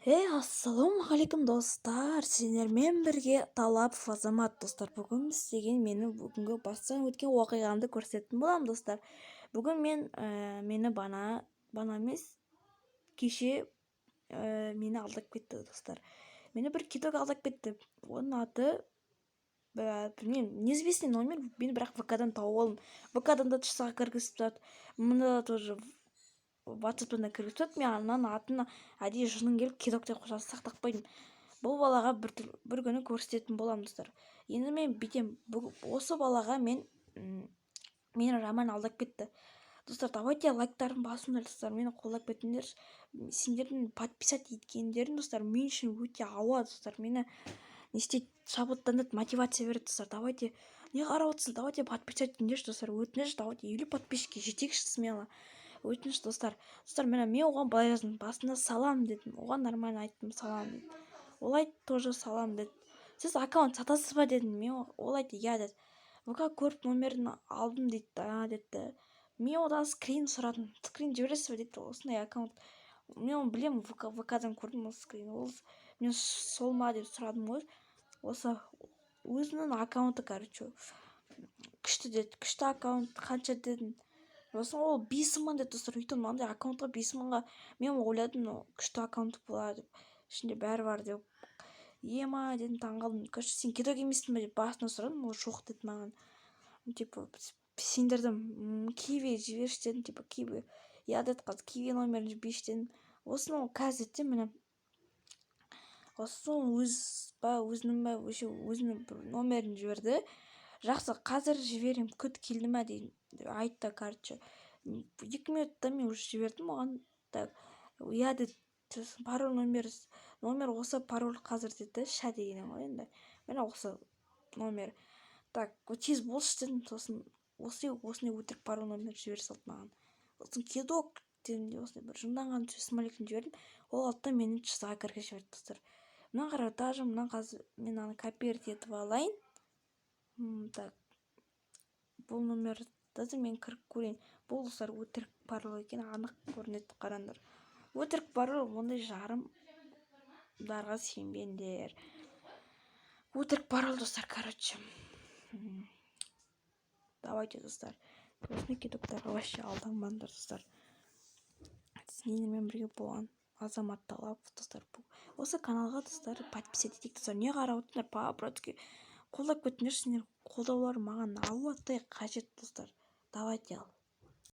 Ассалаумағалейкум достар, сендермен бірге Талапов Азамат достар. Бүгін істеген мені бүгінгі бастан өткен оқиғамды көрсететін боламын достар. Бүгін мені бана емес, кеше мені алдап кетті достар. Мені бір кидок алдап кетті. Оның аты білмеймін, неизвестный номер. Мен бірақ ВК-дан тауып алдым. ВК-дан да тышсаға кіргізіп тұрады. Мында тоже WhatsApp-тан кіргізіп тұрады. Мен ананың атын әдейі жының келіп кидок деп қойса сақтап қойдым. Бұл балаға бір күні көрсететін боламын достар. Енді мен бүйтем, осы балаға мені роман алдап кетті. Достар, давайте лайктарын басыңдар достар, мені қолдап кетіңдер. Сендердің подписать еткендерің достар мен үшін өте ауа достар. Мені не істейді, шабыттанады, мотивация береді достар. Давайте, не қарап отырсыз, давайте подписать етіңдерші достар. Өтініш, давайте 50 подписчикке жетейікші смело. Өтініш достар. Мен оған былай жаздым, басында салам дедім, оған нормально айттым, салам дедім. Ол айтты тоже салам деді. Сіз аккаунт сатасыз ба дедім, ол айтты я деді. ВК көріп номерін алдым дейді, деді. Мен одан скрин сұрадым, скрин жібересіз бе дейді. Осындай аккаунт, мен оны білемін, ВК-дан көрдім ол скрин. Ол мен сол ма деп сұрадым ғой. Осы өзінің аккаунты, короче, күшті деді. Күшті аккаунт қанша дедім. Сосын ол 5 мың деді достар. Өйтіп мынандай аккаунтқа 5 мыңға мен ойладым, күшті аккаунт болады деп. Ішінде бәрі бар деп. Ема дедім, таңғалдым. Короче, сен кидок емессің бе деп басына сұрадым. Ол жоқ деді маған. Типа сендірдім, киви жіберші дедім, типа киви. Я деді, қазір киви номерін жіберші дедім. Осыны ол қазір деді, міне. Осыны өзінің номерін жіберді. Жақсы, қазір жіберем, күт келді ма дейін айтты, короче. 2 минутта мен уже жібердім оған. Так, я деді, пароль номер осы пароль қазір деді, ша дегенім ғой енді. Міне осы номер. Так, тез болшы дедім, сосын осындай өтірік пароль номер жібере салды маған. Сосын кидок дедім, осындай бір жынданған смайликін жібердім. Ол алды да мені чсаға кіргізіп жіберді достар. Мына қарап, даже мына қазір мен аны копировать етіп алайын. Так, бұл номер даже мен кіріп көрейін. Бұл достар өтірік пароль екен, анық көрінеді, қараңдар. Өтірік пароль, ондай жарымдарға сенбеңдер. Өтірік пароль достар, короче. Давайте достар, осындай кидоктарға вообще алданбаңдар достар. Сендермен бірге болған Азамат Талапов достар. Осы каналға достар подписать етейік достар. Не қарап отырсыңдар, по-братски қолдап кетіңдер. Сендер қолдаулар маған ауадай қажет достар. Давайте ал.